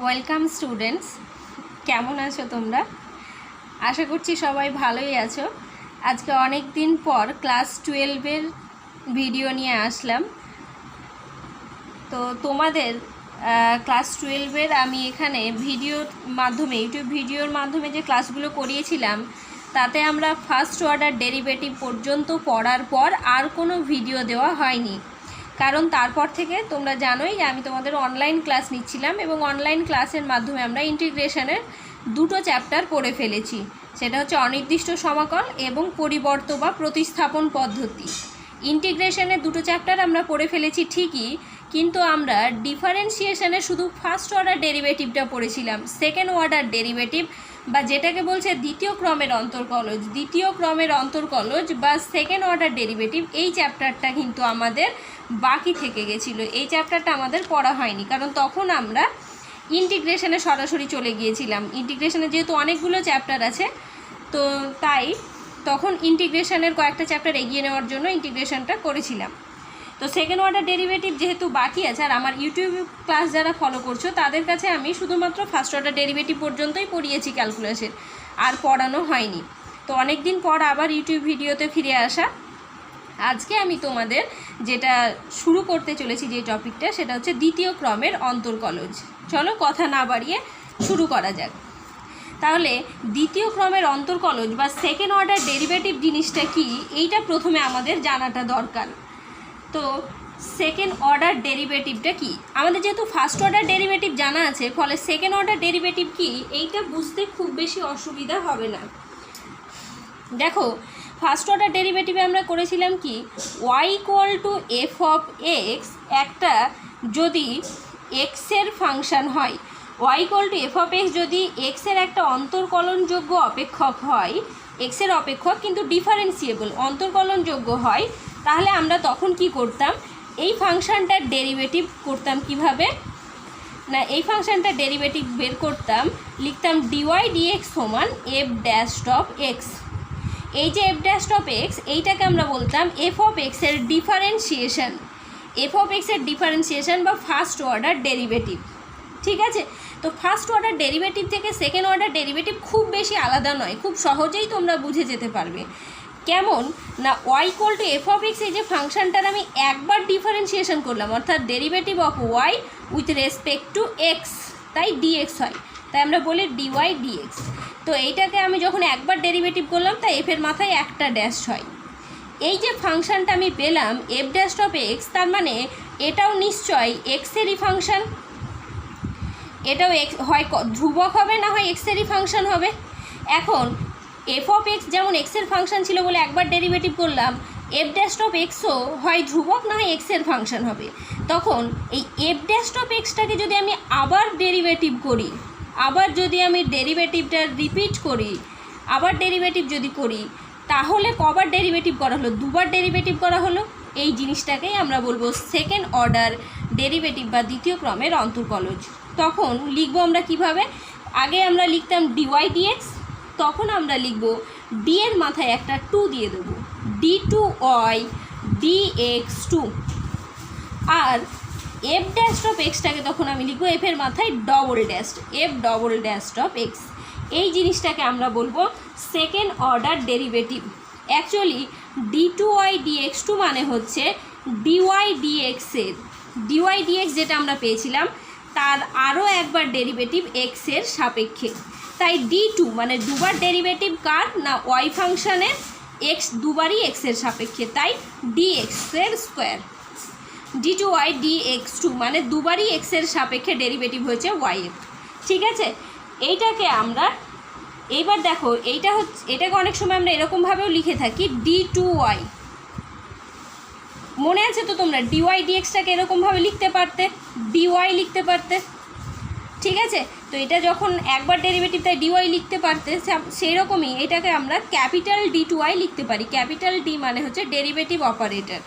Welcome students, কেমন আছো তোমরা? আশা করছি সবাই ভালোই আছো। আজকে অনেক দিন পর ক্লাস 12-এর ভিডিও নিয়ে আসলাম। তো তোমাদের ক্লাস 12-এর আমি এখানে ভিডিওর মাধ্যমে ইউটিউব ভিডিওর মাধ্যমে যে ক্লাসগুলো করিয়েছিলাম তাতে আমরা ফার্স্ট অর্ডার ডেরিভেটিভ পর্যন্ত পড়ার পর আর কোনো ভিডিও দেওয়া হয়নি, কারণ তারপর থেকে তোমরা জানোই যে আমি তোমাদের অনলাইন ক্লাস নিচ্ছিলাম এবং অনলাইন ক্লাসের মাধ্যমে আমরা ইন্টিগ্রেশনের দুটো চ্যাপ্টার পড়ে ফেলেছি। সেটা হচ্ছে অনির্দিষ্ট সমাকল এবং পরিবর্ত বা প্রতিস্থাপন পদ্ধতি। ইন্টিগ্রেশনের দুটো চ্যাপ্টার আমরা পড়ে ফেলেছি ঠিকই, কিন্তু আমরা ডিফারেন্সিয়েশনের শুধু ফার্স্ট অর্ডার ডেরিভেটিভটা পড়েছিলাম। সেকেন্ড অর্ডার ডেরিভেটিভ বা যেটাকে বলছে দ্বিতীয় ক্রমের অন্তর্কলজ বা সেকেন্ড অর্ডার ডেরিভেটিভ, এই চ্যাপ্টারটা কিন্তু আমাদের বাকি থেকে গেছিলো। এই চ্যাপ্টারটা আমাদের পড়া হয়নি, কারণ তখন আমরা ইন্টিগ্রেশনে সরাসরি চলে গিয়েছিলাম। ইন্টিগ্রেশনে যেহেতু অনেকগুলো চ্যাপ্টার আছে, তো তাই তখন ইন্টিগ্রেশনের কয়েকটা চ্যাপ্টার এগিয়ে নেওয়ার জন্য ইন্টিগ্রেশনটা করেছিলাম। তো সেকেন্ড অর্ডার ডেরিভেটিভ যেহেতু বাকি আছে, আর আমার ইউটিউব ক্লাস যারা ফলো করছো তাদের কাছে আমি শুধুমাত্র ফার্স্ট অর্ডার ডেরিভেটিভ পর্যন্তই পড়িয়েছি ক্যালকুলাসের, আর পড়ানো হয়নি। তো অনেক দিন পর আবার ইউটিউব ভিডিওতে ফিরে আসা। আজকে আমি তোমাদের যেটা শুরু করতে চলেছি, যে টপিকটা, সেটা হচ্ছে দ্বিতীয় ক্রমের অন্তর্কলজ। চলো কথা না বাড়িয়ে শুরু করা যাক। তাহলে দ্বিতীয় ক্রমের অন্তর্কলজ বা সেকেন্ড অর্ডার ডেরিভেটিভ জিনিসটা কি, এইটা প্রথমে আমাদের জানাটা দরকার। তো সেকেন্ড অর্ডার ডেরিভেটিভটা কি? আমাদের যেহেতু ফার্স্ট অর্ডার ডেরিভেটিভ জানা আছে, ফলে সেকেন্ড অর্ডার ডেরিভেটিভ কি এইটা বুঝতে খুব বেশি অসুবিধা হবে না। দেখো, ফার্স্ট অর্ডার ডেরিভেটিভে আমরা করেছিলাম কি, y = f of x একটা যদি এক্সের ফাংশান হয়, y = f of x যদি এক্সের একটা অন্তর্কলনযোগ্য অপেক্ষক হয়, এক্সের অপেক্ষক কিন্তু ডিফারেন্সিয়েবল অন্তর্কলনযোগ্য হয়, তাহলে আমরা তখন কি করতাম, এই ফাংশানটার ডেরিভেটিভ করতাম কিভাবে না, এই ফাংশানটার ডেরিভেটিভ বের করতাম, লিখতাম dy dx সমান f'(x). এই যে f'(x) এইটাকে আমরা বলতাম f of x এর ডিফারেন্সিয়েশন, বা ফার্স্ট অর্ডার ডেরিভেটিভ। ঠিক আছে? তো ফার্স্ট অর্ডার ডেরিভেটিভ থেকে সেকেন্ড অর্ডার ডেরিভেটিভ খুব বেশি আলাদা নয়, খুব সহজেই তোমরা বুঝে যেতে পারবে। কেমন না, y = f of x এই যে ফাংশানটার আমি একবার ডিফারেন্সিয়েশন করলাম, অর্থাৎ derivative of y with respect two x, তাই dx হয়, তাই আমরা বলি dy dx। তো এইটাকে আমি যখন একবার ডেরিভেটিভ করলাম, তাই এফের মাথায় একটা ড্যাশ হয়। এই যে ফাংশানটা আমি পেলাম f'(x), তার মানে এটাও নিশ্চয় এক্সেরই ফাংশান, এটাও হয় ধ্রুবক হবে, না হয় এক্সেরই ফাংশান হবে। এখন f of x যেমন এক্সের ফাংশান ছিল বলে একবার ডেরিভেটিভ করলাম, f'(xও হয় ধ্রুবক না হয় এক্সের ফাংশান হবে। তখন এই f'(xটাকে যদি আমি আবার ডেরিভেটিভ করি, আবার যদি আমি ডেরিভেটিভটা রিপিট করি, আবার ডেরিভেটিভ যদি করি, তাহলে কবার ডেরিভেটিভ করা হলো? দুবার ডেরিভেটিভ করা হলো। এই জিনিসটাকেই আমরা বলবো সেকেন্ড অর্ডার ডেরিভেটিভ বা দ্বিতীয় ক্রমের অন্তর্কলজ। তখন লিখবো আমরা কিভাবে, আগে আমরা লিখতাম dy dx, তখন আমরা লিখব d এর মাথায় একটা 2 দিয়ে দেবো, d2y dx2। আর f'(xটাকে তখন আমি লিখবো f এর মাথায় f'(x). এই জিনিসটাকে আমরা বলবো second order derivative. Actually d2y dx2 মানে হচ্ছে dy dx যেটা আমরা পেয়েছিলাম তার আরও একবার ডেরিভেটিভ x এর সাপেক্ষে। তাই d2 মানে দুবার ডেরিভেটিভ কার না, y ফাংশানের x দুবারই x এর সাপেক্ষে, তাই dx এর স্কোয়ার। d2y dx2 মানে দুবারই x এর সাপেক্ষে ডেরিভেটিভ হয়েছে y এর। ঠিক আছে? এইটাকে আমরা এইবার দেখো, এটাকে অনেক সময় আমরা এরকমভাবেও লিখে থাকি d2y। মনে আছে তো তোমরা dy dxটাকে এরকমভাবে লিখতে পারতে, dy লিখতে পারতে। ঠিক আছে? তো এটা যখন একবার ডেরিভেটিভ, তাই dy লিখতে পারতে, সেই রকমই এটাকে আমরা ক্যাপিটাল d2y লিখতে পারি। ক্যাপিটাল D মানে হচ্ছে ডেরিভেটিভ অপারেটর।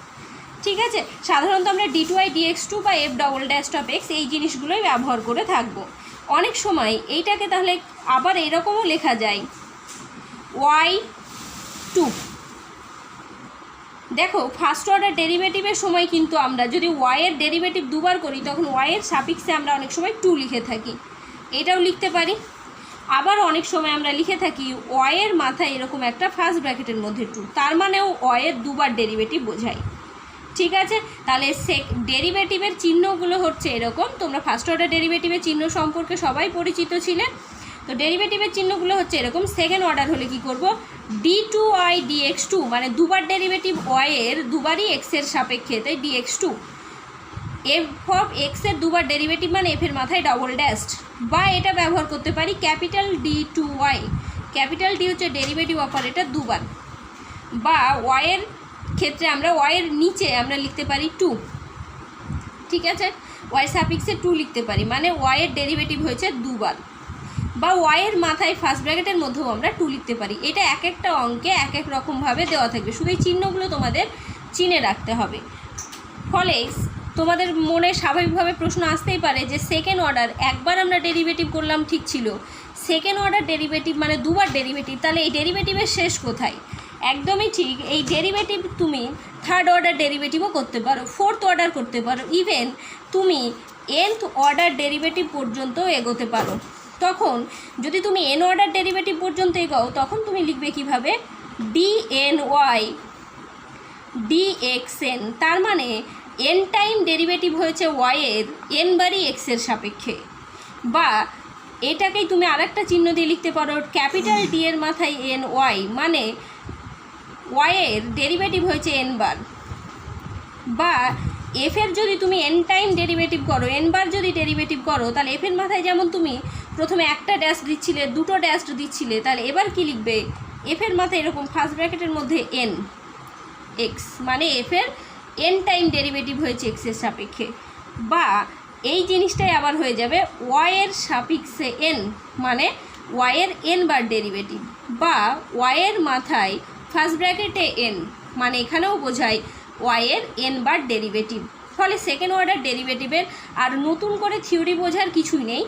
ঠিক আছে? সাধারণত আমরা d2y dx2 বা f'(x) এই জিনিসগুলোই ব্যবহার করে থাকবো। অনেক সময় এইটাকে তাহলে আবার এরকমও লেখা যায় y2। দেখো, ফার্স্ট অর্ডার ডেরিভেটিভের সময় কিন্তু আমরা যদি y এর ডেরিভেটিভ দুবার করি, তখন y এর সাপিক্সে আমরা অনেক সময় 2 লিখে থাকি। এটাও লিখতে পারি। আবার অনেক সময় আমরা লিখে থাকি ওয়াইয়ের মাথায় এরকম একটা ফার্স্ট ব্র্যাকেটের মধ্যে 2, তার মানেও ওয়াইয়ের দুবার ডেরিভেটিভ বোঝায়। ঠিক আছে, তাহলে ডেরিভেটিভের চিহ্নগুলো হচ্ছে এরকম। তোমরা ফার্স্ট অর্ডার ডেরিভেটিভের চিহ্ন সম্পর্কে সবাই পরিচিত ছিলে। তো ডেরিভেটিভের চিহ্নগুলো হচ্ছে এরকম। সেকেন্ড অর্ডার হলে কি করব, d2y dx2, মানে দুবার ডেরিভেটিভ ওয়াইয়ের দুবারই এক্সের সাপেক্ষে, তাই dx2। এফ অফ এক্সের দুবার ডেরিভেটিভ মানে এফের মাথায় ডবল ড্যাশড, বা এটা ব্যবহার করতে পারি ক্যাপিটাল d2y। ক্যাপিটাল ডি হচ্ছে ডেরিভেটিভ অপারেটর দুবার, বা ওয়াইয়ের ক্ষেত্রে আমরা ওয়াইয়ের নিচে আমরা লিখতে পারি 2। ঠিক আছে, ওয়াই সাফিক্সে 2 লিখতে পারি, মানে ওয়াইয়ের ডেরিভেটিভ হয়েছে দুবার। বা ওয়াইয়ের মাথায় ফার্স্ট ব্র্যাকেটের মধ্যেও আমরা 2 লিখতে পারি। এটা এক একটা অঙ্কে এক এক রকমভাবে দেওয়া থাকবে, শুধু এই চিহ্নগুলো তোমাদের চিনে রাখতে হবে। ফলে তোমাদের মনে স্বাভাবিকভাবে প্রশ্ন আসতেই পারে যে সেকেন্ড অর্ডার একবার আমরা ডেরিভেটিভ করলাম ঠিক ছিল, সেকেন্ড অর্ডার ডেরিভেটিভ মানে দুবার ডেরিভেটিভ, তাহলে এই ডেরিভেটিভের শেষ কোথায়? একদমই ঠিক, এই ডেরিভেটিভ তুমি থার্ড অর্ডার ডেরিভেটিভও করতে পারো, ফোর্থ অর্ডার করতে পারো, ইভেন তুমি nth অর্ডার ডেরিভেটিভ পর্যন্ত এগোতে পারো। তখন যদি তুমি n অর্ডার ডেরিভেটিভ পর্যন্ত এগোও, তখন তুমি লিখবে কিভাবে, dny dxn, তার মানে n টাইম ডেরিভেটিভ হয়েছে y এর n বারই x এর সাপেক্ষে। বা এটাকেই তুমি আরেকটা চিহ্ন দিয়ে লিখতে পারো, ক্যাপিটাল ডি এর মাথায় n y, মানে y এর ডেরিভেটিভ হয়েছে n বার। বা এফ এর যদি তুমি n টাইম ডেরিভেটিভ করো, n বার যদি ডেরিভেটিভ করো, তাহলে এফ এর মাথায় যেমন তুমি প্রথমে একটা ড্যাশ দিচ্ছিলে, দুটো ড্যাশ দিচ্ছিলে, তাহলে এবার কি লিখবে, এফ এর মাথায় এরকম ফার্স্ট ব্র্যাকেটের মধ্যে n x, মানে এফ এর n টাইম ডেরিভেটিভ হয়েছে x এর সাপেক্ষে। বা এই জিনিসটাই আবার হয়ে যাবে y এর সাপেক্ষে n, মানে y এর n বার ডেরিভেটিভ। বা y এর মাথায় ফার্স্ট ব্র্যাকেটে n, মানে এখানেও বোঝায় y এর n বার ডেরিভেটিভ। ফলে সেকেন্ড অর্ডার ডেরিভেটিভের আর নতুন করে থিওরি বোঝার কিছুই নেই।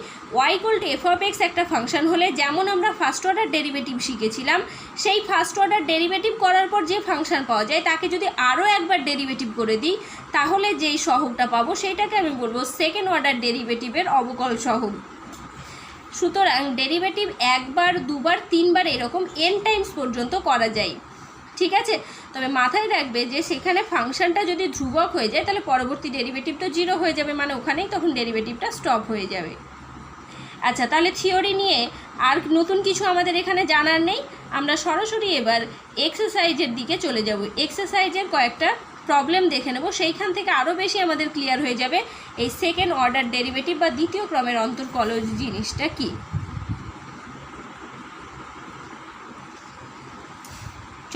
y equal two F of x একটা ফাংশন হলে যেমন আমরা ফার্স্ট অর্ডার ডেরিভেটিভ শিখেছিলাম, সেই ফার্স্ট অর্ডার ডেরিভেটিভ করার পর যে ফাংশন পাওয়া যায় তাকে যদি আরও একবার ডেরিভেটিভ করে দিই, তাহলে যেই সহগটা পাবো সেইটাকে আমি বলবো সেকেন্ড অর্ডার ডেরিভেটিভের অবকল সহগ। সুতরাং ডেরিভেটিভ একবার, দুবার, তিনবার এরকম n টাইমস পর্যন্ত করা যায়। ঠিক আছে, তবে মাথায় রাখবে যে সেখানে ফাংশনটা যদি ধ্রুবক হয়ে যায়, তাহলে পরবর্তী ডেরিভেটিভ তো 0 হয়ে যাবে, মানে ওখানেই তখন ডেরিভেটিভটা স্টপ হয়ে যাবে। আচ্ছা, তাহলে থিওরি নিয়ে আর নতুন কিছু আমাদের এখানে জানার নেই। আমরা সরাসরি এবার এক্সারসাইজের দিকে চলে যাব। এক্সারসাইজের কয়েকটা প্রবলেম দেখে নেব, সেইখান থেকে আরও বেশি আমাদের ক্লিয়ার হয়ে যাবে এই সেকেন্ড অর্ডার ডেরিভেটিভ বা দ্বিতীয় ক্রমের অন্তর্কলজ জিনিসটা কী।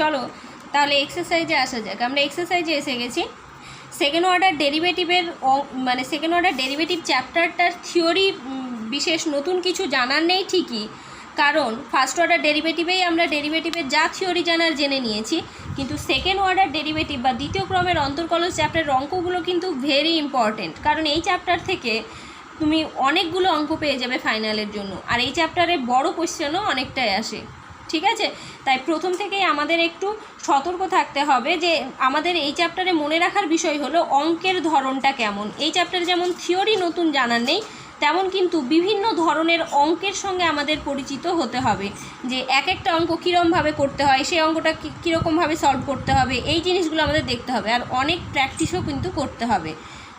চলো তাহলে এক্সারসাইজে আসা যাক। আমরা এক্সারসাইজে এসে গেছি। সেকেন্ড অর্ডার ডেরিভেটিভের মানে সেকেন্ড অর্ডার ডেরিভেটিভ চ্যাপ্টারটার থিওরি বিশেষ নতুন কিছু জানার নেই ঠিকই, কারণ ফার্স্ট অর্ডার ডেরিভেটিভেই আমরা ডেরিভেটিভের যা থিওরি জানার জেনে নিয়েছি, কিন্তু সেকেন্ড অর্ডার ডেরিভেটিভ বা দ্বিতীয় ক্রমের অন্তর্কলজ চ্যাপ্টারের অঙ্কগুলো কিন্তু ভেরি ইম্পর্টেন্ট, কারণ এই চ্যাপ্টার থেকে তুমি অনেকগুলো অঙ্ক পেয়ে যাবে ফাইনালের জন্য, আর এই চ্যাপ্টারে বড় কোয়েশ্চেনও অনেকটাই আসে। ঠিক আছে, তাই প্রথম থেকেই আমাদের একটু সতর্ক থাকতে হবে যে আমাদের এই চ্যাপ্টারে মনে রাখার বিষয় হলো অঙ্কের ধরনটা কেমন। এই চ্যাপ্টারে যেমন থিওরি নতুন জানার নেই, তেমন কিন্তু বিভিন্ন ধরনের অঙ্কের সঙ্গে আমাদের পরিচিত হতে হবে, যে এক একটা অঙ্ক কীরকমভাবে করতে হয়, সেই অঙ্কটা কীরকমভাবে সলভ করতে হবে, এই জিনিসগুলো আমাদের দেখতে হবে, আর অনেক প্র্যাকটিসও কিন্তু করতে হবে।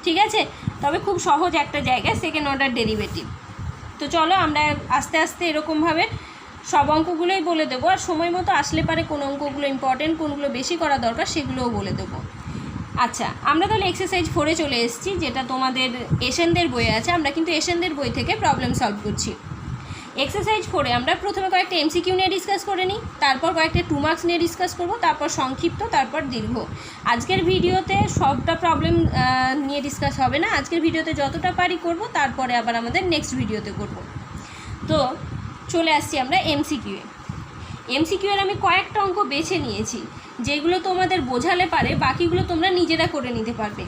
ঠিক আছে, তবে খুব সহজ একটা জায়গা সেকেন্ড অর্ডার ডেরিভেটিভ। তো চলো আমরা আস্তে আস্তে এরকমভাবে সব অঙ্কগুলোই বলে দেবো, আর সময় মতো আসলে পারে কোন অঙ্কগুলো ইম্পর্টেন্ট, কোনগুলো বেশি করা দরকার সেগুলোও বলে দেবো। আচ্ছা, আমরা তাহলে এক্সারসাইজ 4-এ চলে এসেছি, যেটা তোমাদের এশিয়ানদের বইয়ে আছে। আমরা কিন্তু এশিয়ানদের বই থেকে প্রবলেম সলভ করছি। এক্সারসাইজ 4-এ আমরা প্রথমে কয়েকটা এমসিকিউ নিয়ে ডিসকাস করে নিই, তারপর কয়েকটা 2 মার্কস নিয়ে ডিসকাস করব, তারপর সংক্ষিপ্ত, তারপর দীর্ঘ। আজকের ভিডিওতে সবটা প্রবলেম নিয়ে ডিসকাস হবে না, আজকের ভিডিওতে যতটা পারি করব, তারপরে আবার আমাদের নেক্সট ভিডিওতে করব। তো চলে আসছি আমরা এমসিকিউয়ে। এমসিকিউয়ের আমি কয়েকটা অঙ্ক বেছে নিয়েছি, যেগুলো তোমাদের বোঝালে পারে বাকিগুলো তোমরা নিজেরা করে নিতে পারবে।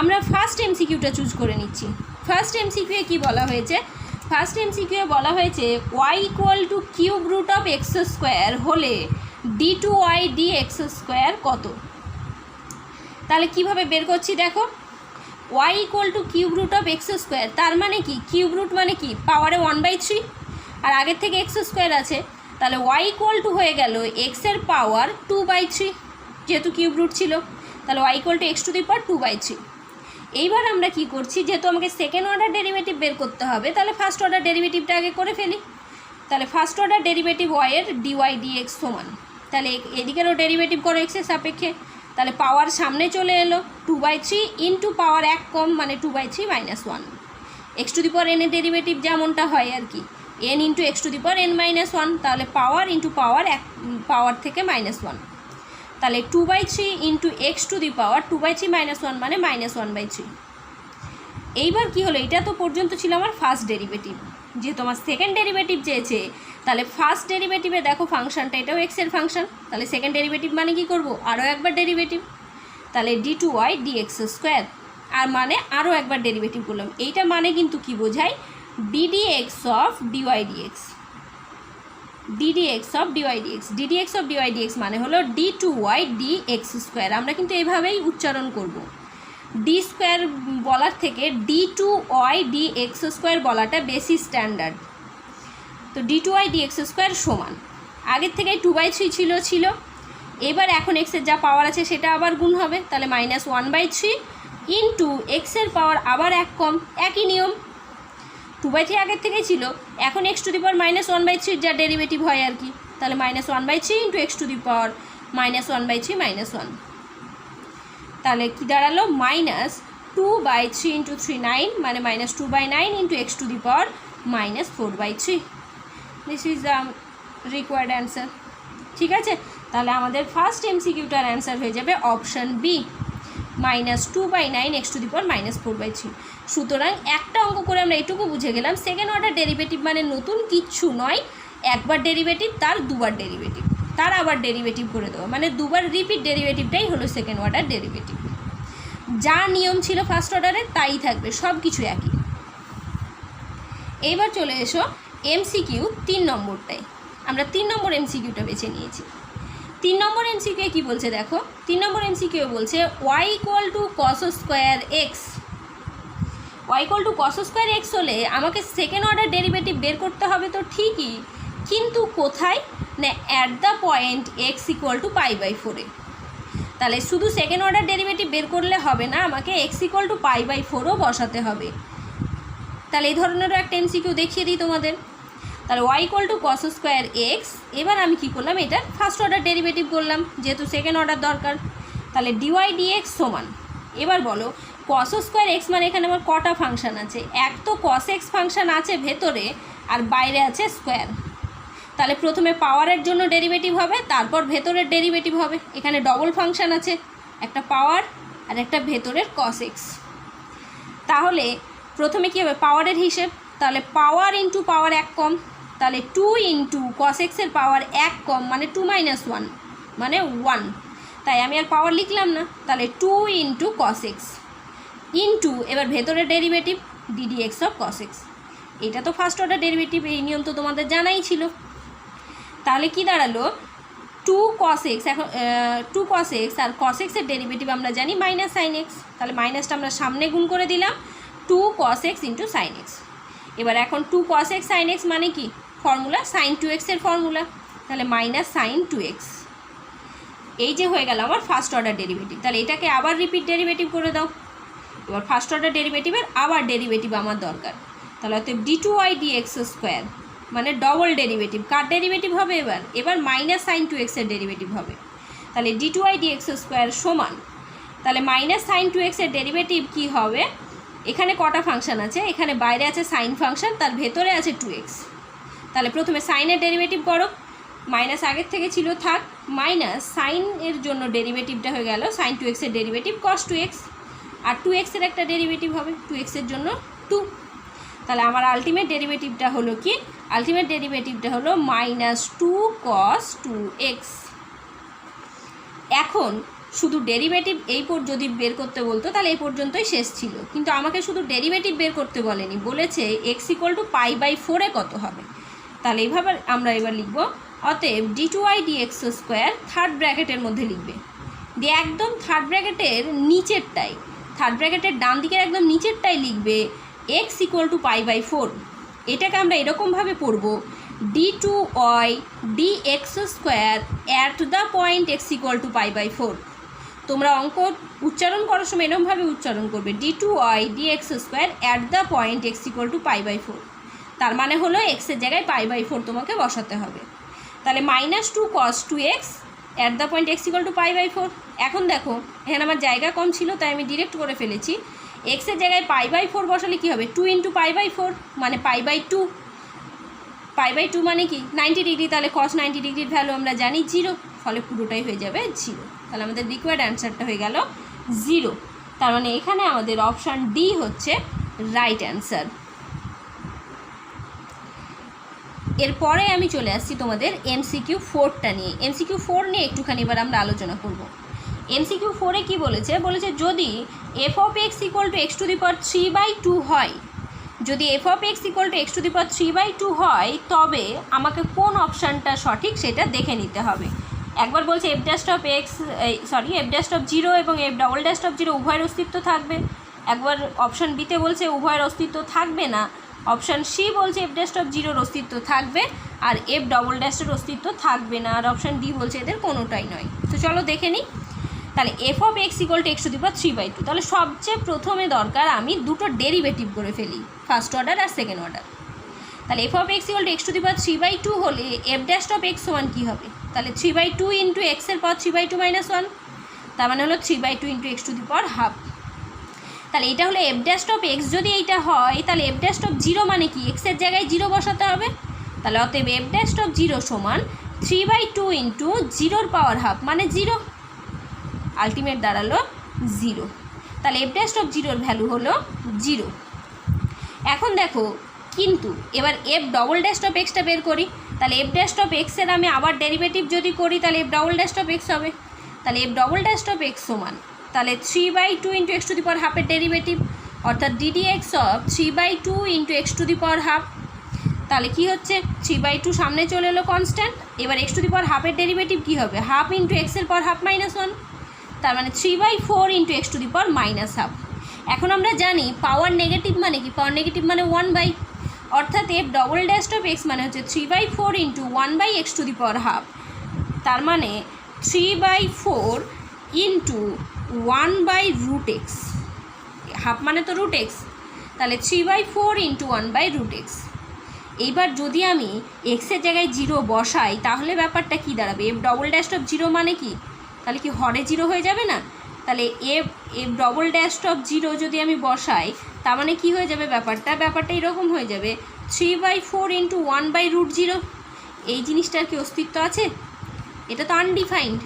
আমরা ফার্স্ট এমসিকিউটা চুজ করে নিচ্ছি। ফার্স্ট এমসিকিউয়ে কী বলা হয়েছে? ফার্স্ট এমসিকিউয়ে বলা হয়েছে y equal to cube root of x square হলে d2y dx স্কোয়ার কত? তাহলে কিভাবে বের করছি দেখো। Y equal to cube root of x square, তার মানে কি কিউব রুট মানে কি পাওয়ারে 1/3, আর আগের থেকে এক্স স্কোয়ার আছে, তাহলে ওয়াই ইকুয়াল টু হয়ে গেল এক্সের পাওয়ার 2/3, যেহেতু কিউব রুট ছিল, তাহলে y equal to x to the power 2/3। এইবার আমরা কি করছি, যেহেতু আমাকে সেকেন্ড অর্ডার ডেরিভেটিভ বের করতে হবে, তাহলে ফার্স্ট অর্ডার ডেরিভেটিভটা আগে করে ফেলি। তাহলে ফার্স্ট অর্ডার ডেরিভেটিভ ওয়াইয়ের ডিওয়াই ডিএক্স সমান, তাহলে এদিকেরও ডেরিভেটিভ করো এক্সের সাপেক্ষে, তাহলে পাওয়ার সামনে চলে এলো 2/3 ইন্টু পাওয়ার 1 কম মানে 2/3 - 1, x to the power N এর ডেরিভেটিভ যেমনটা হয় আর কি, N into x to the power n - 1, তাহলে পাওয়ার ইন্টু পাওয়ার পাওয়ার থেকে -1, তাহলে 2/3 into x to the power 2/3 - 1 মানে -1/3। এইবার কি হলো, এটা তো পর্যন্ত ছিল আমার ফার্স্ট ডেরিভেটিভ, যেহেতু আমার সেকেন্ড ডেরিভেটিভ চেয়েছে, তাহলে ফার্স্ট ডেরিভেটিভে দেখো ফাংশনটা এটাও এক্সের ফাংশন, তাহলে সেকেন্ড ডেরিভেটিভ মানে কি করব, আরও একবার ডেরিভেটিভ, তাহলে d2y dx স্কোয়ার, আর মানে আরও একবার ডেরিভেটিভ করলাম। এইটা মানে কিন্তু কি বোঝায়, ddx of dy dx, ddx of dy dx, ddx of dy dx মানে হলো d2y dx স্কোয়ার। আমরা কিন্তু এভাবেই উচ্চারণ করব, ডি স্কোয়ার বলার থেকে d2y dx স্কোয়ার বলাটা বেশি স্ট্যান্ডার্ড। তো d2y dx স্কোয়ার সমান, আগের থেকে 2/3 ছিল, এবার এখন এক্সের যা পাওয়ার আছে সেটা আবার গুণ হবে, তাহলে -1/3 ইন্টু এক্সের পাওয়ার আবার 1 কম, একই নিয়ম, 2/3 আগের থেকেই ছিল, এখন এক্স টু দি পাওয়ার -1/3 যা ডেরিভেটিভ হয় আর কি, তাহলে -1/3 ইন্টু এক্স টু দি পাওয়ার -1/3 - 1, তাহলে কি দাঁড়ালো -2/3 ইন্টু 3 9 মানে -2/9 into x to the power -4/3। This is the required answer. ঠিক আছে, তাহলে আমাদের ফার্স্ট এমসিকিউটার অ্যান্সার হয়ে যাবে option B, -2/9 x to the power -4/3। সুতরাং একটা অঙ্ক করে আমরা এটুকু বুঝে গেলাম, সেকেন্ড অর্ডার ডেরিভেটিভ মানে নতুন কিচ্ছু নয়, একবার ডেরিভেটিভ তার দুবার ডেরিভেটিভ তার আবার ডেরিভেটিভ করে দেওয়া, মানে দুবার রিপিট ডেরিভেটিভটাই হলো সেকেন্ড অর্ডার ডেরিভেটিভ। যা নিয়ম ছিল ফার্স্ট অর্ডারের তাই থাকবে, সব কিছু একই। এইবার চলে এসো এমসিকিউ 3 নম্বরটায়, আমরা 3 নম্বর এমসিকিউটা বেছে নিয়েছি। 3 নম্বর এমসিকিউ কী বলছে দেখো, 3 নম্বর এমসিকিউ বলছে y equal two cos square x, y equal two cos square x হলে আমাকে সেকেন্ড অর্ডার ডেরিভেটিভ বের করতে হবে তো ঠিকই, কিন্তু কোথায় না at the point x equal to π/4 এ। তাহলে শুধু সেকেন্ড অর্ডার ডেরিভেটিভ বের করলে হবে না, আমাকে x ইকুয়াল টু π/4ও বসাতে হবে। তাহলে এই ধরনেরও একটা এমসিকিউ দেখিয়ে দিই তোমাদের। তাহলে y equal two cos square x, এবার আমি কি করলাম, এটা ফার্স্ট অর্ডার ডেরিভেটিভ করলাম যেহেতু সেকেন্ড অর্ডার দরকার, তাহলে dy dx সমান, এবার বলো cos স্কোয়ার এক্স মানে এখানে আমার কটা ফাংশান আছে, এক তো cos x ফাংশান আছে ভেতরে আর বাইরে আছে স্কোয়ার, তাহলে প্রথমে পাওয়ারের জন্য ডেরিভেটিভ হবে, তারপর ভেতরের ডেরিভেটিভ হবে, এখানে ডবল ফাংশান আছে, একটা পাওয়ার আর একটা ভেতরের cos x। তাহলে প্রথমে কী হবে পাওয়ারের হিসেব, তাহলে পাওয়ার ইন্টু পাওয়ার 1 কম, তাহলে 2 ইন্টু cos x এর পাওয়ার 1 কম মানে 2 - 1 মানে 1, তাই আমি আর পাওয়ার লিখলাম না, তাহলে 2 ইন্টু cos x ইন্টু এবার ভেতরের derivative ddx of cos x। এটা তো ফার্স্ট অর্ডার ডেরিভেটিভ, এই নিয়ম তো তোমাদের জানাই ছিল। তাহলে কি দাঁড়ালো 2 cos x, এখন 2 cos x আর cos x এর ডেরিভেটিভ আমরা জানি -sin x, তাহলে মাইনাসটা আমরা সামনে গুণ করে দিলাম 2 cos x into sin x। এবার এখন 2 cos x sin x মানে কি ফর্মুলা sin 2x এর ফর্মুলা, তাহলে -sin 2x, এই যে হয়ে গেল আমার ফার্স্ট অর্ডার ডেরিভেটিভ। তাহলে এটাকে আবার রিপিট ডেরিভেটিভ করে দাও, এবার ফার্স্ট অর্ডার ডেরিভেটিভের আবার ডেরিভেটিভ আমার দরকার, তাহলে অতএব d2y dx স্কোয়ার মানে ডবল ডেরিভেটিভ, কার ডেরিভেটিভ হবে এবার -sin 2x এর ডেরিভেটিভ হবে, তাহলে d2y dx স্কোয়ার সমান, তাহলে -sin 2x এর ডেরিভেটিভ কি হবে, এখানে কটা ফাংশান আছে, এখানে বাইরে আছে সাইন ফাংশন, তার ভেতরে আছে 2x, তাহলে প্রথমে সাইনের ডেরিভেটিভ করো, মাইনাস আগের থেকে ছিল থাক, মাইনাস সাইন এর জন্য ডেরিভেটিভটা হয়ে গেল sin 2x এর ডেরিভেটিভ cos 2x, আর 2x এর একটা ডেরিভেটিভ হবে 2x এর জন্য 2, তাহলে আমার আলটিমেট ডেরিভেটিভটা হলো কি, আলটিমেট ডেরিভেটিভটা হলো -2 cos 2x। এখন শুধু ডেরিভেটিভ এই যদি বের করতে বলতো তাহলে এই পর্যন্তই শেষ ছিল, কিন্তু আমাকে শুধু ডেরিভেটিভ বের করতে বলেনি, বলেছে x ইকুয়াল টু π/4 এ কত হবে। তাহলে এইভাবে আমরা এবার লিখব, অতএব d2y dx স্কোয়ার থার্ড ব্র্যাকেটের মধ্যে লিখবে, দিয়ে একদম থার্ড ব্র্যাকেটের নিচেরটাই থার্ড ব্র্যাকেটের ডান দিকের একদম নিচেরটাই লিখবে এক্স ইকুয়াল টু π/4। এটাকে আমরা এরকমভাবে পড়ব d2y dx square at the point x equal to π/4। তোমরা অঙ্ক উচ্চারণ করার সময় এরকমভাবে উচ্চারণ করবে d2y dx square at the point x equal to π/4। তার মানে হলো এক্সের জায়গায় π/4 তোমাকে বসাতে হবে। তাহলে -2 cos 2x at the point x equal to π/4। এখন দেখো এখানে আমার জায়গা কম ছিল তাই আমি ডিরেক্ট করে ফেলেছি। এক্সের জায়গায় π/4 বসালে কী হবে, 2 × π/4 মানে π/2। π/2 মানে কি 90 ডিগ্রি, তাহলে cos 90 ডিগ্রির ভ্যালু আমরা জানি 0, ফলে পুরোটাই হয়ে যাবে 0। তাহলে আমাদের রিকোয়ার্ড অ্যান্সারটা হয়ে গেল 0। তার মানে এখানে আমাদের অপশান ডি হচ্ছে রাইট অ্যান্সার। এরপরে আমি চলে আসছি তোমাদের MCQ 4টা নিয়ে। MCQ 4 নিয়ে একটুখানি এবার আমরা আলোচনা করব। MCQ 4-এ কী বলেছে, যদি f of x equal to x⁴/2 হয়, যদি f of x equal to x⁴/2 হয় তবে আমাকে কোন অপশানটা সঠিক সেটা দেখে নিতে হবে। একবার বলছে f'0 এবং f'0 উভয়ের অস্তিত্ব থাকবে। একবার অপশান বিতে বলছে উভয়ের অস্তিত্ব থাকবে না। অপশান সি বলছে f'0 অস্তিত্ব থাকবে আর f''এর অস্তিত্ব থাকবে না। আর অপশান ডি বলছে এদের কোনোটাই নয়। তো চলো দেখে নিই। তাহলে f of x equal to x⁴/2, তাহলে সবচেয়ে প্রথমে দরকার আমি দুটো ডেরিভেটিভ করে ফেলি, ফার্স্ট অর্ডার আর সেকেন্ড অর্ডার। তাহলে f of x equal to x⁴/2 হলে f' সমান কী হবে, তাহলে 3/2 × x এর পাওয়ার 3/2 - 1, তার মানে হলো 3/2 × x⁴। তাহলে এটা হলো f', যদি এইটা হয় তাহলে f' মানে কি, x এর জায়গায় 0 বসাতে হবে। তাহলে অতএব f' সমান 3/2 × 0 পাওয়ার হাফ মানে 0, আলটিমেট দাঁড়ালো 0। তাহলে f'-এর ভ্যালু হলো 0। এখন দেখো কিন্তু এবার f''টা বের করি। তাহলে f'' এর আমি আবার ডেরিভেটিভ যদি করি তাহলে f''x হবে। তাহলে f''x সমান, তাহলে 3/2 × x⁴ এর ডেরিভেটিভ অর্থাৎ ddx অফ 3/2 × x⁴। তাহলে কি হচ্ছে, 3/2 সামনে চলে এলো কনস্ট্যান্ট। এবার x⁴ এর ডেরিভেটিভ কী হবে, হাফ × x এর পাওয়ার হাফ -1, তার মানে 3/4 × x⁻²। এখন আমরা জানি পাওয়ার নেগেটিভ মানে কি, পাওয়ার নেগেটিভ মানে 1/, অর্থাৎ f''x মানে হচ্ছে 3/4 × 1/x⁴। তার মানে 3/4 × 1/√x, হাফ মানে তো √x, তাহলে 3/4 × 1/√x। এইবার যদি আমি এক্সের জায়গায় 0 বসাই তাহলে ব্যাপারটা কি দাঁড়াবে, f''0 মানে কি, তাহলে কি হরে 0 হয়ে যাবে না। তাহলে f''0 যদি আমি বসাই তার মানে কি হয়ে যাবে, ব্যাপারটা এরকম হয়ে যাবে 3/4 × 1/√0। এই জিনিসটার কি অস্তিত্ব আছে, এটা তো আনডিফাইন্ড,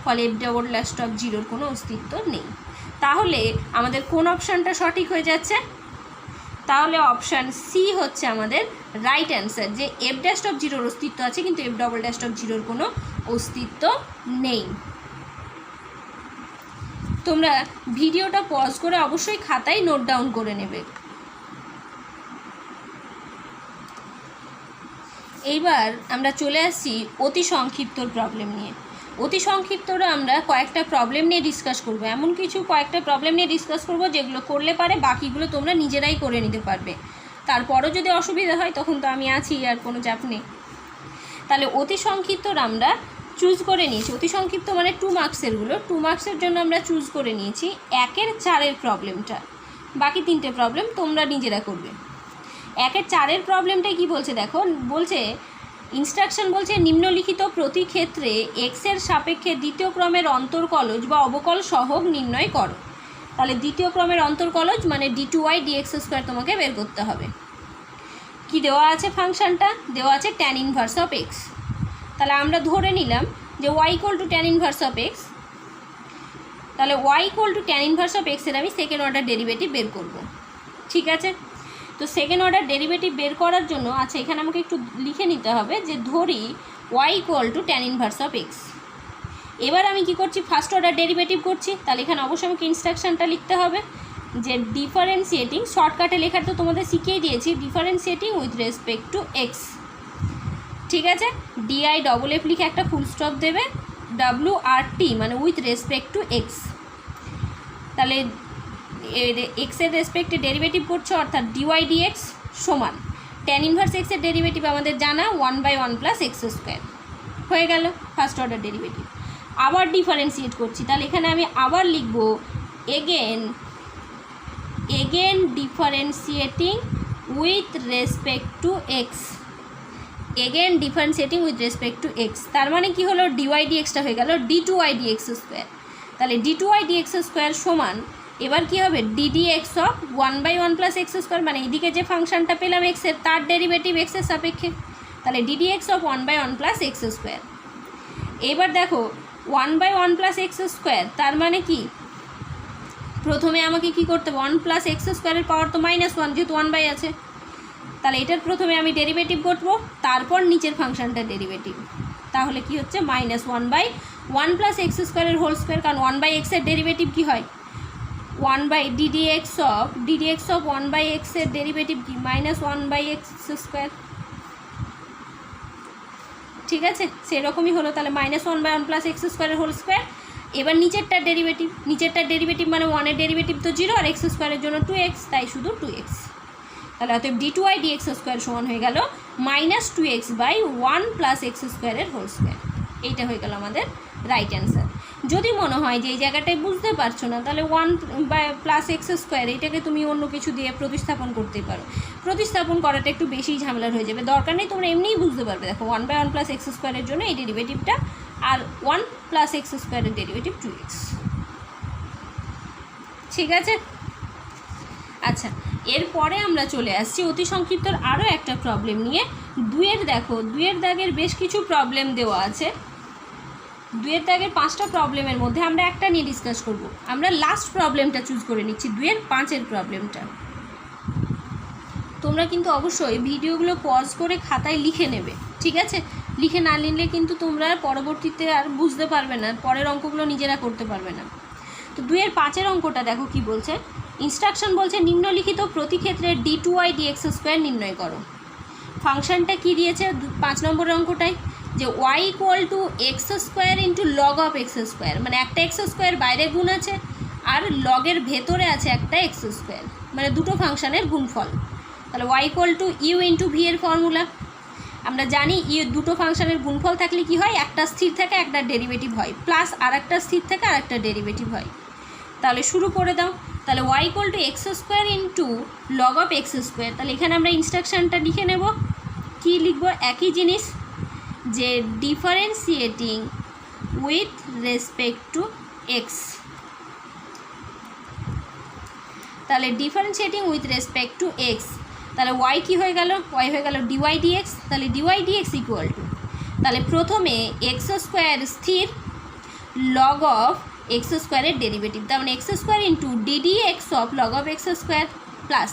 ফলে f''0 কোনো অস্তিত্ব নেই। তাহলে আমাদের কোন অপশানটা সঠিক হয়ে যাচ্ছে, তাহলে অপশান সি হচ্ছে আমাদের রাইট অ্যান্সার, যে f''0 অস্তিত্ব আছে কিন্তু f''0 কোনো অস্তিত্ব নেই। তোমরা ভিডিওটা পজ করে অবশ্যই খাতায় নোট ডাউন করে নেবে। এইবার আমরা চলে আসছি অতি সংক্ষিপ্তর প্রবলেম নিয়ে। অতি সংক্ষিপ্তরা আমরা কয়েকটা প্রবলেম নিয়ে ডিসকাস করব, এমন কিছু কয়েকটা প্রবলেম নিয়ে ডিসকাস করব যেগুলো করলে পারে বাকিগুলো তোমরা নিজেরাই করে নিতে পারবে। তারপরও যদি অসুবিধা হয় তখন তো আমি আছি, আর কোনো চাপ নেই। তাহলে অতি সংক্ষিপ্তর আমরা চুজ করে নিয়েছি, অতি সংক্ষিপ্ত মানে 2 মার্কসেরগুলো, 2 মার্কসের জন্য আমরা চুজ করে নিয়েছি 1-এর 4-এর প্রবলেমটা। বাকি 3টে প্রবলেম তোমরা নিজেরা করবে। 1-এর 4-এর প্রবলেমটাই কি বলছে দেখো, বলছে ইনস্ট্রাকশন বলছে নিম্নলিখিত প্রতি ক্ষেত্রে এক্সের সাপেক্ষে দ্বিতীয় ক্রমের অন্তর্কলজ বা অবকল সহগ নির্ণয় করো। তাহলে দ্বিতীয় ক্রমের অন্তর্কলজ মানে d2y dx² তোমাকে বের করতে হবে। কি দেওয়া আছে, ফাংশনটা দেওয়া আছে tan ইনভার্স অফ x। তাহলে আমরা ধরে নিলাম যে y = tan inverse of x। তাহলে y = tan inverse of x এর আমি সেকেন্ড অর্ডার ডেরিভেটিভ বের করব, ঠিক আছে। তো সেকেন্ড অর্ডার ডেরিভেটিভ বের করার জন্য আচ্ছা এখানে আমাকে একটু লিখে নিতে হবে যে ধরি y = tan inverse of x। এবার আমি কি করছি, ফার্স্ট অর্ডার ডেরিভেটিভ করছি। তাহলে এখানে অবশ্যই আমাকে ইনস্ট্রাকশনটা লিখতে হবে যে ডিফারেন্সিয়েটিং, শর্টকাটে লেখার তো তোমাদের শিখিয়ে দিয়েছি, differentiating with respect two x, ঠিক আছে। DIFF লিখে একটা ফুল স্টপ দেবে, WRT মানে উইথ রেসপেক্ট টু x। তাহলে এক্সের রেসপেক্টে ডেরিভেটিভ করছো, অর্থাৎ ডিওয়াই ডিএক্স সমান ট্যান ইনভার্স এক্সের ডেরিভেটিভ আমাদের জানা 1/1 প্লাস এক্স স্কোয়ার হয়ে গেল ফার্স্ট অর্ডার ডেরিভেটিভ। আবার ডিফারেন্সিয়েট করছি, তাহলে এখানে আমি আবার লিখব again differentiating with respect to x, again differentiating with respect to x. তার মানে কি হলো, ডিওয়াই ডিএক্সটা হয়ে গেল d2y dx স্কোয়ার। তাহলে d2y dx স্কোয়ার সমান এবার কি হবে ddx of 1/1 plus x square, মানে এইদিকে যে ফাংশনটা পেলাম এক্সের তার ডেরিভেটিভ এক্সের সাপেক্ষে, তাহলে ddx of 1/1 plus x square. এবার দেখো 1/1 প্লাস এক্স স্কোয়ার তার মানে কি, প্রথমে আমাকে কি করতে হবে 1 প্লাস এক্স স্কোয়ারের পাওয়ার তো -1 যেহেতু 1/, আছে, তাহলে এটার প্রথমে আমি ডেরিভেটিভ করবো, তারপর নিচের ফাংশনটার ডেরিভেটিভ। তাহলে কি হচ্ছে -1/1 প্লাস এক্স স্কোয়ারের হোল স্কোয়ার, কারণ 1/x এর ডেরিভেটিভ কি হয় 1/ddx অফ 1/x এর ডেরিভেটিভ কি -1/x স্কোয়ার। ঠিক আছে, সেরকমই হলো, তাহলে -1/1 প্লাস এক্স স্কোয়ারের হোল স্কোয়ার। এবার নিচেরটার ডেরিভেটিভ মানে 1 এর ডেরিভেটিভ তো 0 আর এক্স স্কোয়ারের জন্য 2x, তাই শুধু 2x। তাহলে অতএব d2y dx স্কোয়ার সমান হয়ে গেল -2x/1 প্লাস এক্স স্কোয়ারের হোল স্কোয়ার। এইটা হয়ে গেল আমাদের রাইট অ্যান্সার। যদি মনে হয় যে এই জায়গাটায় বুঝতে পারছো না, তাহলে 1 প্লাস এক্স স্কোয়ার এইটাকে তুমি অন্য কিছু দিয়ে প্রতিস্থাপন করতে পারো। প্রতিস্থাপন করাটা একটু বেশি ঝামেলার হয়ে যাবে, দরকার নেই, তোমরা এমনিই বুঝতে পারবে। দেখো 1/1 প্লাস এক্স স্কোয়ারের জন্য এই ডেরিভেটিভটা, আর 1 প্লাস এক্স স্কোয়ারের ডেরিভেটিভ 2x। ঠিক আছে, আচ্ছা, এরপরে আমরা চলে আসছি অতি সংক্ষিপ্তর আরও একটা প্রবলেম নিয়ে। দুয়ের দাগের বেশ কিছু প্রবলেম দেওয়া আছে। দুয়ের দাগের 5টা প্রবলেমের মধ্যে আমরা একটা নিয়ে ডিসকাস করব। আমরা লাস্ট প্রবলেমটা চুজ করে নিচ্ছি, 2-5 প্রবলেমটা। তোমরা কিন্তু অবশ্যই ভিডিওগুলো পজ করে খাতায় লিখে নেবে, ঠিক আছে? লিখে না নিলে কিন্তু তোমরা পরবর্তীতে আর বুঝতে পারবে না, পরের অঙ্কগুলো নিজেরা করতে পারবে না। তো 2-5 অঙ্কটা দেখো কি বলছে। ইনস্ট্রাকশন বলছে নিম্নলিখিত প্রতি ক্ষেত্রে d2y dx স্কোয়ার নির্ণয় করো। ফাংশনটা কি দিয়েছে 5 নম্বরের অঙ্কটায়, যে y = x square into log of x square, মানে একটা এক্স স্কোয়ার বাইরে গুণ আছে আর লগের ভেতরে আছে একটা এক্স স্কোয়ার, মানে দুটো ফাংশনের গুণফল। তাহলে y = u ইন্টু ভি এর ফর্মুলা আমরা জানি, দুটো ফাংশনের গুণফল থাকলে কি হয়, একটা স্থির থাকে একটা ডেরিভেটিভ হয়, প্লাস আর একটা স্থির থাকে আর একটা ডেরিভেটিভ হয়। তাহলে শুরু করে দাও। তাহলে y = x square into log of x square. তাহলে এখানে আমরা ইনস্ট্রাকশানটা লিখে নেব, কি লিখব, একই জিনিস, যে differentiating with respect to x. তাহলে differentiating with respect to x, তাহলে y কি হয়ে গেল, y হয়ে গেল dy dx। তাহলে dy dx ইকুয়াল টু, তাহলে প্রথমে এক্স স্কোয়ার স্থির লগ অফ এক্স স্কোয়ারের ডেরিভেটিভ, তার মানে x square into ddx of log of x square plus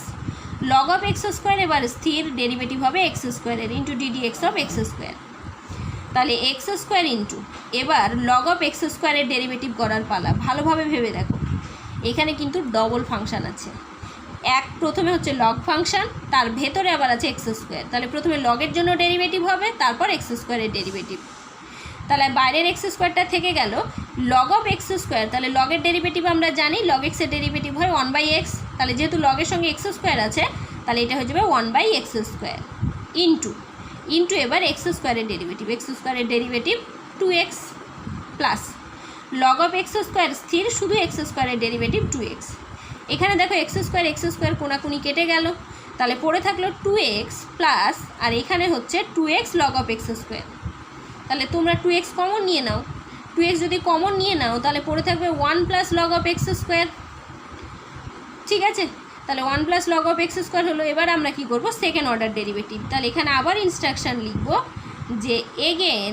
log of x square, এবার স্থির ডেরিভেটিভ হবে এক্স স্কোয়ারের into ddx of x square. তাহলে এক্স স্কোয়ার ইন্টু, এবার লগ অফ এক্স স্কোয়ারের ডেরিভেটিভ করার পালা। ভালোভাবে ভেবে দেখো, এখানে কিন্তু ডবল ফাংশান আছে, প্রথমে হচ্ছে লগ ফাংশান, তার ভেতরে আবার আছে এক্স স্কোয়ার। তাহলে প্রথমে লগের জন্য ডেরিভেটিভ হবে, তারপর এক্স স্কোয়ারের ডেরিভেটিভ। তাহলে বাইরের এক্স স্কোয়ারটা থেকে গেল লগ অফ এক্স স্কোয়ার। তাহলে লগের ডেরিভেটিভ আমরা জানি, লগ এক্সের ডেরিভেটিভ হয় 1/x। তাহলে যেহেতু লগের সঙ্গে এক্স স্কোয়ার আছে, তাহলে এটা হয়ে যাবে 1/x স্কোয়ার ইন্টু এবার এক্স স্কোয়ারের derivative 2x plus log of x square স্থির, শুধু এক্স স্কোয়ারের ডেরিভেটিভ 2x। এখানে দেখো এক্স স্কোয়ার কোনাকুনি কেটে গেল, তাহলে পড়ে থাকলো 2x প্লাস, আর এখানে হচ্ছে 2x log of x square. তাহলে তোমরা 2x কমন নিয়ে নাও, 2x যদি কমন নিয়ে নাও তাহলে পড়ে থাকবে 1 plus log of x square. ঠিক আছে, তাহলে 1 plus log of x square হলো। এবার আমরা কি করব, সেকেন্ড অর্ডার ডেরিভেটিভ। তাহলে এখানে আবার ইনস্ট্রাকশান লিখব, যে again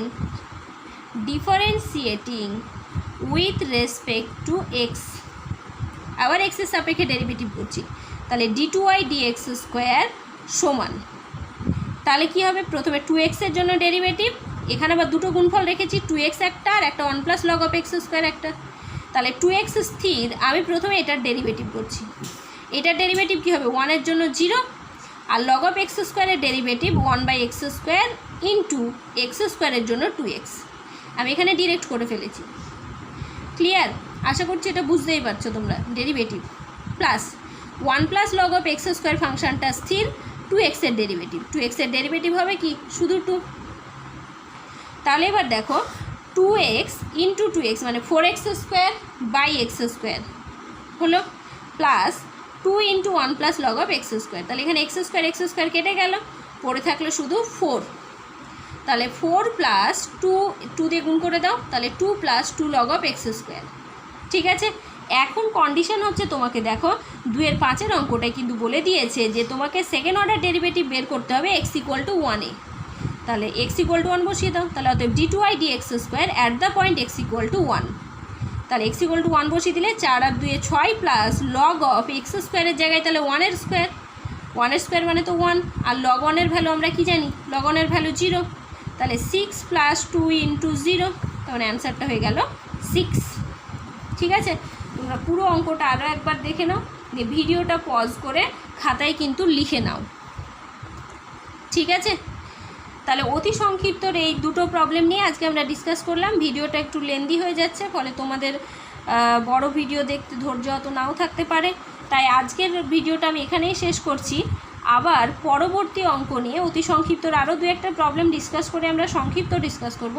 differentiating with respect to x, আবার এক্সের সাপেক্ষে ডেরিভেটিভ করছি। তাহলে d2y dx স্কোয়ার সমান, তাহলে কি হবে, প্রথমে 2x এর জন্য ডেরিভেটিভ, এখানে আবার দুটো গুণফল রেখেছি, 2x একটা আর একটা 1 plus log of x square একটা। তাহলে 2x স্থির, আমি প্রথমে এটার ডেরিভেটিভ করছি। এটার ডেরিভেটিভ কী হবে, 1 এর জন্য 0, আর লগ অফ এক্স স্কোয়ারের derivative 1/x square into x স্কোয়ারের জন্য 2x। আমি এখানে ডিরেক্ট করে ফেলেছি। ক্লিয়ার? আশা করছি এটা বুঝতেই পারছো তোমরা। Derivative plus 1 plus log of x square ফাংশনটা স্থির, 2x এর ডেরিভেটিভ, 2x এর ডেরিভেটিভ হবে কি শুধু 2। তাহলে এবার দেখো 2x ইন্টু 2x মানে 4x square by x square হলো, plus 2 into 1 plus log of x square. তাহলে এখানে এক্স স্কোয়ার কেটে গেল, পড়ে থাকলো শুধু 4। তাহলে 4 প্লাস 2 দিয়ে গুণ করে দাও, তাহলে 2 plus 2 log of x square. ঠিক আছে, এখন কন্ডিশন হচ্ছে তোমাকে দেখো 2 এর 5 অঙ্কটাই কিন্তু বলে দিয়েছে যে তোমাকে সেকেন্ড অর্ডার ডেরিভেটিভ বের করতে হবে x ইকুয়াল টু 1-এ। তাহলে x ইকুয়াল টু 1 বসিয়ে দাও, তাহলে অতএব d2i dx square at the point x equal two 1। তাহলে x ইকুয়াল টু 1 বসিয়ে দিলে 4 আর 2 6 প্লাস লগ অফ এক্স স্কোয়ারের জায়গায় তাহলে 1 স্কোয়ার, 1 স্কোয়ার মানে তো 1, আর লগ 1 এর ভ্যালু আমরা কি জানি, লগ 1 এর ভ্যালু 0। তাহলে 6 প্লাস 2 ইন্টু 0, তখন অ্যান্সারটা হয়ে গেল 6। ঠিক আছে, তোমরা পুরো অঙ্কটা আরও একবার দেখে নাও, দিয়ে ভিডিওটা পজ করে খাতায় কিন্তু লিখে নাও। ঠিক আছে, তাহলে অতি সংক্ষিপ্তর এই দুটো প্রবলেম নিয়ে আজকে আমরা ডিসকাস করলাম। ভিডিওটা একটু লেন্দি হয়ে যাচ্ছে, ফলে তোমাদের বড় ভিডিও দেখতে ধৈর্য অত নাও থাকতে পারে, তাই আজকের ভিডিওটা আমি এখানেই শেষ করছি। আবার পরবর্তী অঙ্ক নিয়ে অতি সংক্ষিপ্তর আরও 2-একটা প্রবলেম ডিসকাস করে আমরা সংক্ষিপ্ত ডিসকাস করব।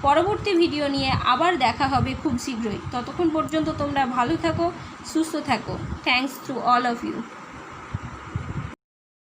পরবর্তী ভিডিও নিয়ে আবার দেখা হবে খুব শীঘ্রই। ততক্ষণ পর্যন্ত তোমরা ভালো থাকো, সুস্থ থাকো। Thanks to all of you.